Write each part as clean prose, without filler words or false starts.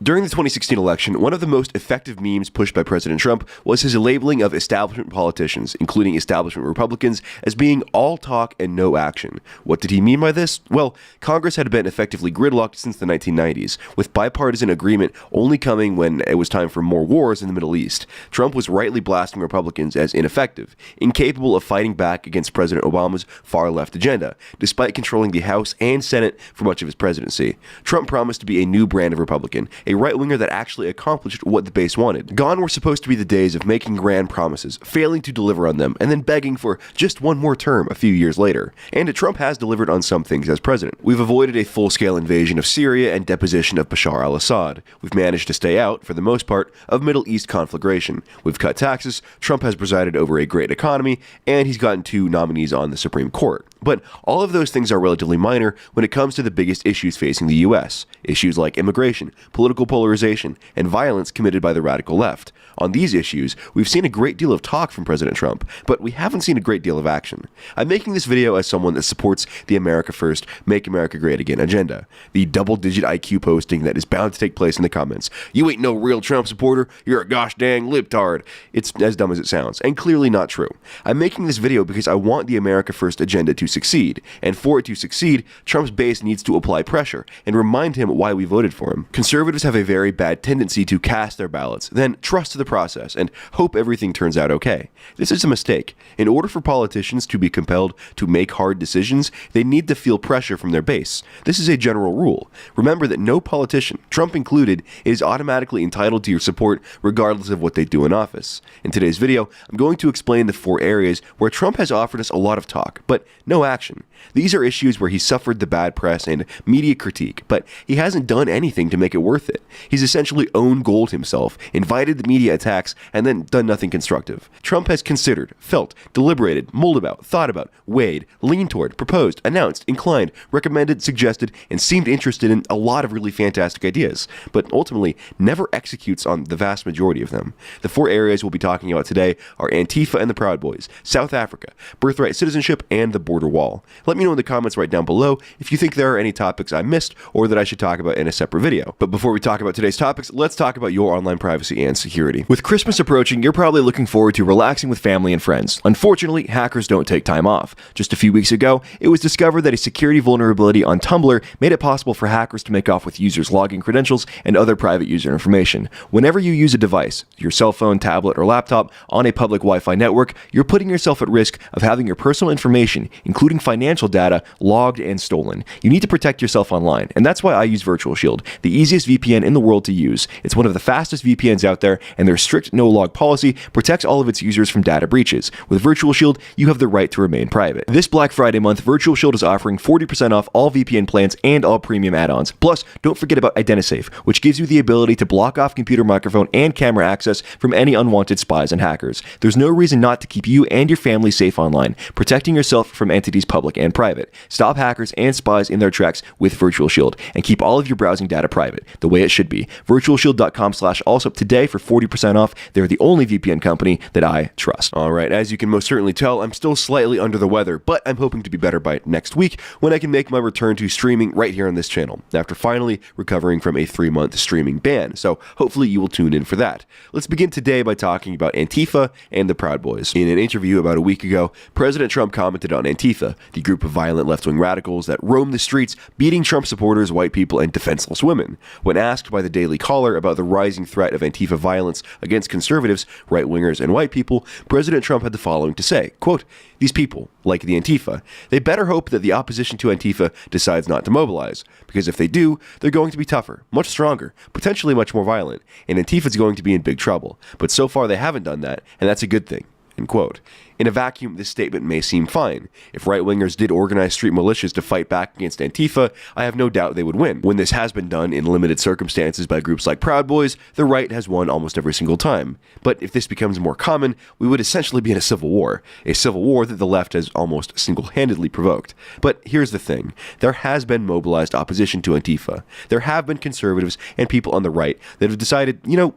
During the 2016 election, one of the most effective memes pushed by President Trump was his labeling of establishment politicians, including establishment Republicans, as being all talk and no action. What did he mean by this? Well, Congress had been effectively gridlocked since the 1990s, with bipartisan agreement only coming when it was time for more wars in the Middle East. Trump was rightly blasting Republicans as ineffective, incapable of fighting back against President Obama's far-left agenda, despite controlling the House and Senate for much of his presidency. Trump promised to be a new brand of Republican, a right-winger that actually accomplished what the base wanted. Gone were supposed to be the days of making grand promises, failing to deliver on them, and then begging for just one more term a few years later. And Trump has delivered on some things as president. We've avoided a full-scale invasion of Syria and deposition of Bashar al-Assad. We've managed to stay out, for the most part, of Middle East conflagration. We've cut taxes, Trump has presided over a great economy, and he's gotten 2 nominees on the Supreme Court. But all of those things are relatively minor when it comes to the biggest issues facing the U.S. Issues like immigration, political polarization, and violence committed by the radical left. On these issues, we've seen a great deal of talk from President Trump, but we haven't seen a great deal of action. I'm making this video as someone that supports the America First, Make America Great Again agenda. The double-digit IQ posting that is bound to take place in the comments. You ain't no real Trump supporter, you're a gosh dang libtard. It's as dumb as it sounds, and clearly not true. I'm making this video because I want the America First agenda to succeed, and for it to succeed, Trump's base needs to apply pressure and remind him why we voted for him. Conservatives have a very bad tendency to cast their ballots, then trust the process and hope everything turns out okay. This is a mistake. In order for politicians to be compelled to make hard decisions, they need to feel pressure from their base. This is a general rule. Remember that no politician, Trump included, is automatically entitled to your support regardless of what they do in office. In today's video, I'm going to explain the 4 areas where Trump has offered us a lot of talk, but no action. These are issues where he suffered the bad press and media critique, but he hasn't done anything to make it worth it. He's essentially own-goaled himself, invited the media attacks, and then done nothing constructive. Trump has considered, felt, deliberated, mulled about, thought about, weighed, leaned toward, proposed, announced, inclined, recommended, suggested, and seemed interested in a lot of really fantastic ideas, but ultimately never executes on the vast majority of them. The 4 areas we'll be talking about today are Antifa and the Proud Boys, South Africa, birthright citizenship, and the border wall. Let me know in the comments right down below if you think there are any topics I missed or that I should talk about in a separate video. But before we talk about today's topics, let's talk about your online privacy and security. With Christmas approaching, you're probably looking forward to relaxing with family and friends. Unfortunately, hackers don't take time off. Just a few weeks ago, it was discovered that a security vulnerability on Tumblr made it possible for hackers to make off with users' login credentials and other private user information. Whenever you use a device, your cell phone, tablet, or laptop, on a public Wi-Fi network, you're putting yourself at risk of having your personal information, including financial data, logged and stolen. You need to protect yourself online, and that's why I use Virtual Shield, the easiest VPN in the world to use. It's one of the fastest VPNs out there, and their strict no-log policy protects all of its users from data breaches. With Virtual Shield, you have the right to remain private. This Black Friday month, Virtual Shield is offering 40% off all VPN plans and all premium add-ons. Plus, don't forget about IdentiSafe, which gives you the ability to block off computer microphone and camera access from any unwanted spies and hackers. There's no reason not to keep you and your family safe online, protecting yourself from entities public and private. Stop hackers and spies in their tracks with Virtual Shield, and keep all of your browsing data private, the way it should be. VirtualShield.com/Allsup today for 40% off. They're the only VPN company that I trust. Alright, as you can most certainly tell, I'm still slightly under the weather, but I'm hoping to be better by next week when I can make my return to streaming right here on this channel, after finally recovering from a 3-month streaming ban, so hopefully you will tune in for that. Let's begin today by talking about Antifa and the Proud Boys. In an interview about a week ago, President Trump commented on Antifa, the group of violent left-wing radicals that roam the streets, beating Trump supporters, white people, and defenseless women. When asked by the Daily Caller about the rising threat of Antifa violence against conservatives, right-wingers, and white people, President Trump had the following to say, quote, "These people, like the Antifa, they better hope that the opposition to Antifa decides not to mobilize, because if they do, they're going to be tougher, much stronger, potentially much more violent, and Antifa's going to be in big trouble. But so far they haven't done that, and that's a good thing." End quote. In a vacuum, this statement may seem fine. If right-wingers did organize street militias to fight back against Antifa, I have no doubt they would win. When this has been done in limited circumstances by groups like Proud Boys, the right has won almost every single time. But if this becomes more common, we would essentially be in a civil war that the left has almost single-handedly provoked. But here's the thing. There has been mobilized opposition to Antifa. There have been conservatives and people on the right that have decided, no,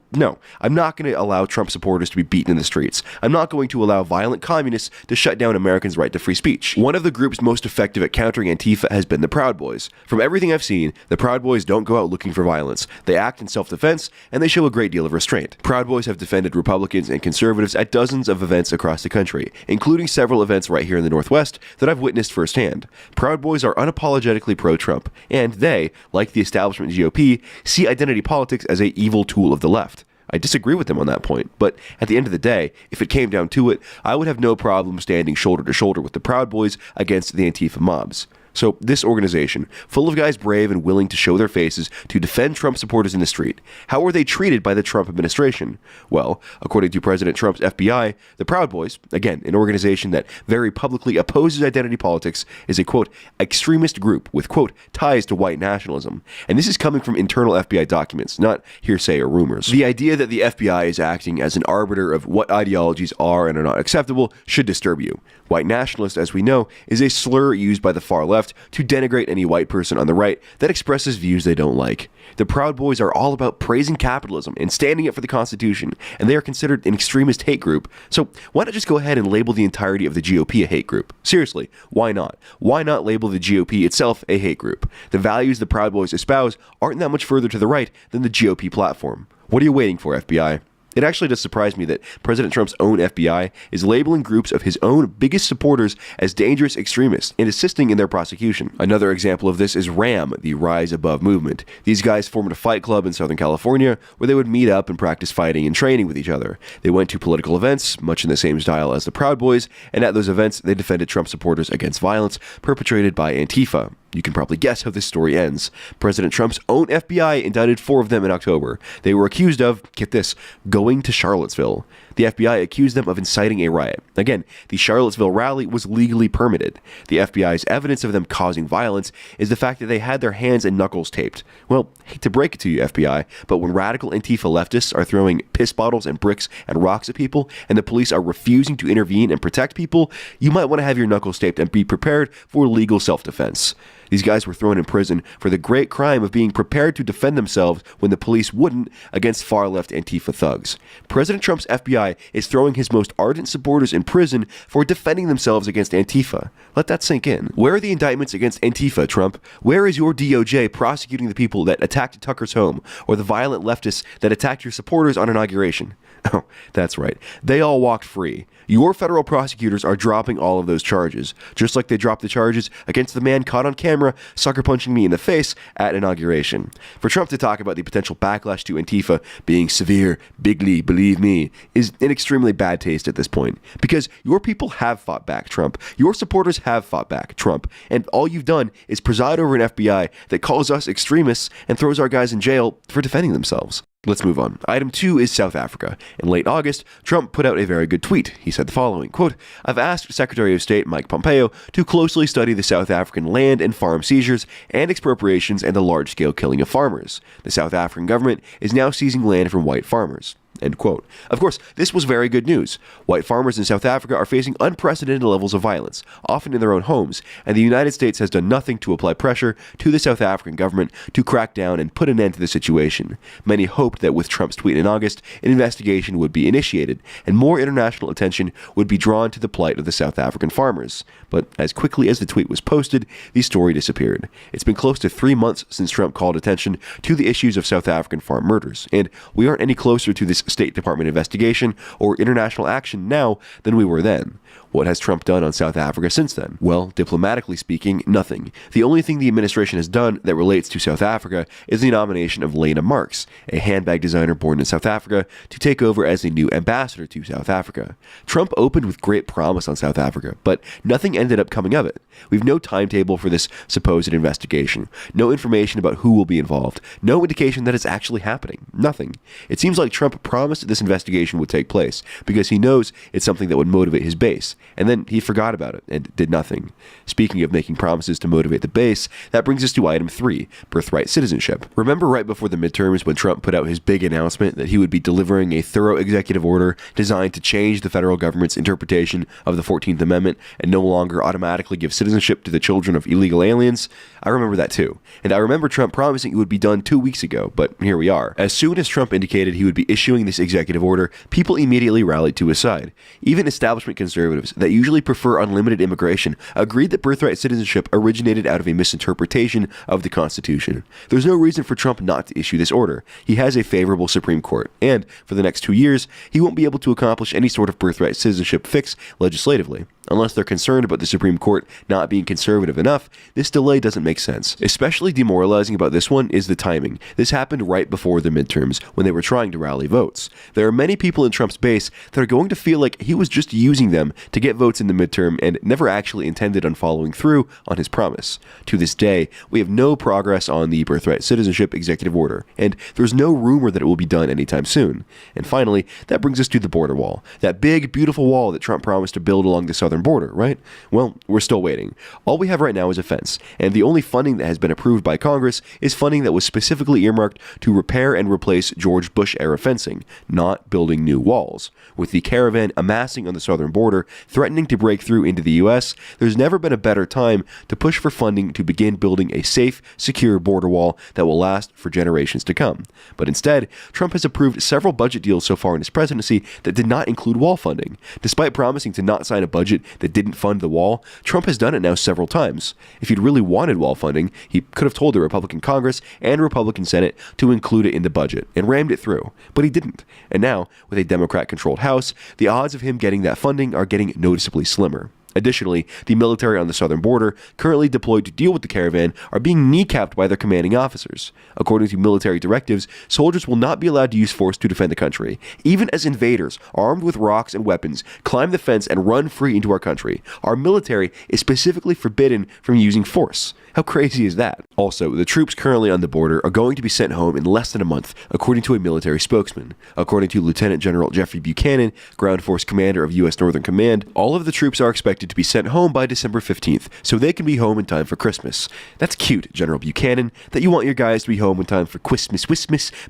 I'm not going to allow Trump supporters to be beaten in the streets. I'm not going to allow violent communists to shut down Americans' right to free speech. One of the groups most effective at countering Antifa has been the Proud Boys. From everything I've seen, the Proud Boys don't go out looking for violence. They act in self-defense, and they show a great deal of restraint. Proud Boys have defended Republicans and conservatives at dozens of events across the country, including several events right here in the Northwest that I've witnessed firsthand. Proud Boys are unapologetically pro-Trump, and they, like the establishment GOP, see identity politics as an evil tool of the left. I disagree with them on that point, but at the end of the day, if it came down to it, I would have no problem standing shoulder to shoulder with the Proud Boys against the Antifa mobs. So this organization, full of guys brave and willing to show their faces to defend Trump supporters in the street, how were they treated by the Trump administration? Well, according to President Trump's FBI, the Proud Boys, again, an organization that very publicly opposes identity politics, is a, quote, extremist group with, quote, ties to white nationalism. And this is coming from internal FBI documents, not hearsay or rumors. The idea that the FBI is acting as an arbiter of what ideologies are and are not acceptable should disturb you. White nationalist, as we know, is a slur used by the far left to denigrate any white person on the right that expresses views they don't like. The Proud Boys are all about praising capitalism and standing up for the Constitution, and they are considered an extremist hate group. So why not just go ahead and label the entirety of the GOP a hate group? Seriously, why not? Why not label the GOP itself a hate group? The values the Proud Boys espouse aren't that much further to the right than the GOP platform. What are you waiting for, FBI? It actually does surprise me that President Trump's own FBI is labeling groups of his own biggest supporters as dangerous extremists and assisting in their prosecution. Another example of this is RAM, the Rise Above movement. These guys formed a fight club in Southern California where they would meet up and practice fighting and training with each other. They went to political events, much in the same style as the Proud Boys, and at those events they defended Trump supporters against violence perpetrated by Antifa. You can probably guess how this story ends. President Trump's own FBI indicted 4 of them in October. They were accused of, get this, going to Charlottesville. The FBI accused them of inciting a riot. Again, the Charlottesville rally was legally permitted. The FBI's evidence of them causing violence is the fact that they had their hands and knuckles taped. Well, hate to break it to you, FBI, but when radical Antifa leftists are throwing piss bottles and bricks and rocks at people, and the police are refusing to intervene and protect people, you might want to have your knuckles taped and be prepared for legal self-defense. These guys were thrown in prison for the great crime of being prepared to defend themselves when the police wouldn't against far-left Antifa thugs. President Trump's FBI is throwing his most ardent supporters in prison for defending themselves against Antifa. Let that sink in. Where are the indictments against Antifa, Trump? Where is your DOJ prosecuting the people that attacked Tucker's home or the violent leftists that attacked your supporters on inauguration? Oh, that's right. They all walked free. Your federal prosecutors are dropping all of those charges, just like they dropped the charges against the man caught on camera sucker punching me in the face at inauguration. For Trump to talk about the potential backlash to Antifa being severe, bigly, believe me, is in extremely bad taste at this point. Because your people have fought back, Trump. Your supporters have fought back, Trump. And all you've done is preside over an FBI that calls us extremists and throws our guys in jail for defending themselves. Let's move on. Item 2 is South Africa. In late August, Trump put out a very good tweet. He said the following, quote, "I've asked Secretary of State Mike Pompeo to closely study the South African land and farm seizures and expropriations and the large-scale killing of farmers. The South African government is now seizing land from white farmers." End quote. Of course, this was very good news. White farmers in South Africa are facing unprecedented levels of violence, often in their own homes, and the United States has done nothing to apply pressure to the South African government to crack down and put an end to the situation. Many hoped that with Trump's tweet in August, an investigation would be initiated, and more international attention would be drawn to the plight of the South African farmers. But as quickly as the tweet was posted, the story disappeared. It's been close to 3 months since Trump called attention to the issues of South African farm murders, and we aren't any closer to this State Department investigation or international action now than we were then. What has Trump done on South Africa since then? Well, diplomatically speaking, nothing. The only thing the administration has done that relates to South Africa is the nomination of Lena Marks, a handbag designer born in South Africa, to take over as the new ambassador to South Africa. Trump opened with great promise on South Africa, but nothing ended up coming of it. We've no timetable for this supposed investigation, no information about who will be involved, no indication that it's actually happening, nothing. It seems like Trump promised this investigation would take place because he knows it's something that would motivate his base. base, and then he forgot about it and did nothing. Speaking of making promises to motivate the base, that brings us to item 3, birthright citizenship. Remember right before the midterms when Trump put out his big announcement that he would be delivering a thorough executive order designed to change the federal government's interpretation of the 14th Amendment and no longer automatically give citizenship to the children of illegal aliens? I remember that too. And I remember Trump promising it would be done 2 weeks ago, but here we are. As soon as Trump indicated he would be issuing this executive order, people immediately rallied to his side. Even establishment conservatives that usually prefer unlimited immigration agreed that birthright citizenship originated out of a misinterpretation of the Constitution. There's no reason for Trump not to issue this order. He has a favorable Supreme Court, and for the next 2 years, he won't be able to accomplish any sort of birthright citizenship fix legislatively. Unless they're concerned about the Supreme Court not being conservative enough, this delay doesn't make sense. Especially demoralizing about this one is the timing. This happened right before the midterms, when they were trying to rally votes. There are many people in Trump's base that are going to feel like he was just using them to get votes in the midterm and never actually intended on following through on his promise. To this day, we have no progress on the birthright citizenship executive order, and there's no rumor that it will be done anytime soon. And finally, that brings us to the border wall. That big, beautiful wall that Trump promised to build along the southern border, right? Well, we're still waiting. All we have right now is a fence, and the only funding that has been approved by Congress is funding that was specifically earmarked to repair and replace George Bush-era fencing, not building new walls. With the caravan amassing on the southern border, threatening to break through into the U.S., there's never been a better time to push for funding to begin building a safe, secure border wall that will last for generations to come. But instead, Trump has approved several budget deals so far in his presidency that did not include wall funding. Despite promising to not sign a budget that didn't fund the wall, Trump has done it now several times. If he'd really wanted wall funding, he could have told the Republican Congress and Republican Senate to include it in the budget and rammed it through, but he didn't. And now, with a Democrat-controlled House, the odds of him getting that funding are getting noticeably slimmer. Additionally, the military on the southern border, currently deployed to deal with the caravan, are being kneecapped by their commanding officers. According to military directives, soldiers will not be allowed to use force to defend the country, even as invaders, armed with rocks and weapons, climb the fence and run free into our country. Our military is specifically forbidden from using force. How crazy is that? Also, the troops currently on the border are going to be sent home in less than a month, according to a military spokesman. According to Lieutenant General Jeffrey Buchanan, Ground Force Commander of U.S. Northern Command, all of the troops are expected to be sent home by December 15th, so they can be home in time for Christmas. That's cute, General Buchanan, that you want your guys to be home in time for Christmas,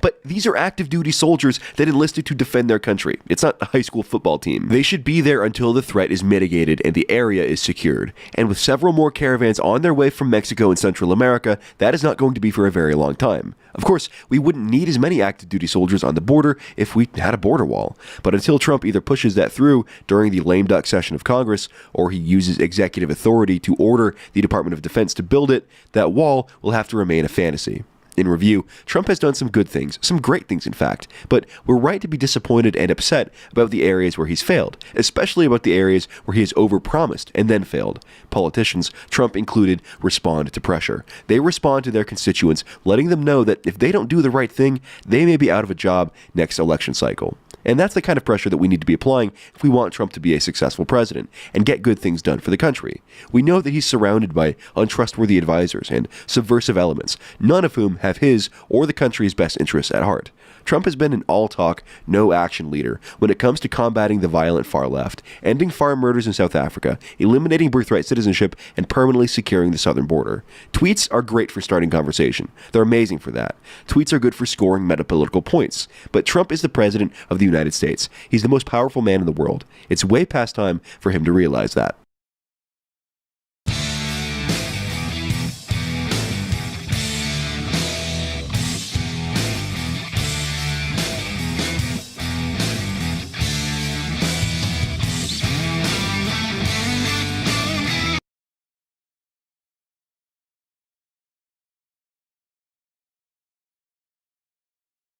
but these are active duty soldiers that enlisted to defend their country. It's not a high school football team. They should be there until the threat is mitigated and the area is secured. And with several more caravans on their way from Mexico and Central America, that is not going to be for a very long time. Of course, we wouldn't need as many active duty soldiers on the border if we had a border wall. But until Trump either pushes that through during the lame duck session of Congress, or he uses executive authority to order the Department of Defense to build it, that wall will have to remain a fantasy. In review, Trump has done some good things, some great things in fact, but we're right to be disappointed and upset about the areas where he's failed, especially about the areas where he has overpromised and then failed. Politicians, Trump included, respond to pressure. They respond to their constituents, letting them know that if they don't do the right thing, they may be out of a job next election cycle. And that's the kind of pressure that we need to be applying if we want Trump to be a successful president and get good things done for the country. We know that he's surrounded by untrustworthy advisors and subversive elements, none of whom have his or the country's best interests at heart. Trump has been an all-talk, no-action leader when it comes to combating the violent far left, ending farm murders in South Africa, eliminating birthright citizenship, and permanently securing the southern border. Tweets are great for starting conversation. They're amazing for that. Tweets are good for scoring metapolitical points. But Trump is the president of the United States. He's the most powerful man in the world. It's way past time for him to realize that.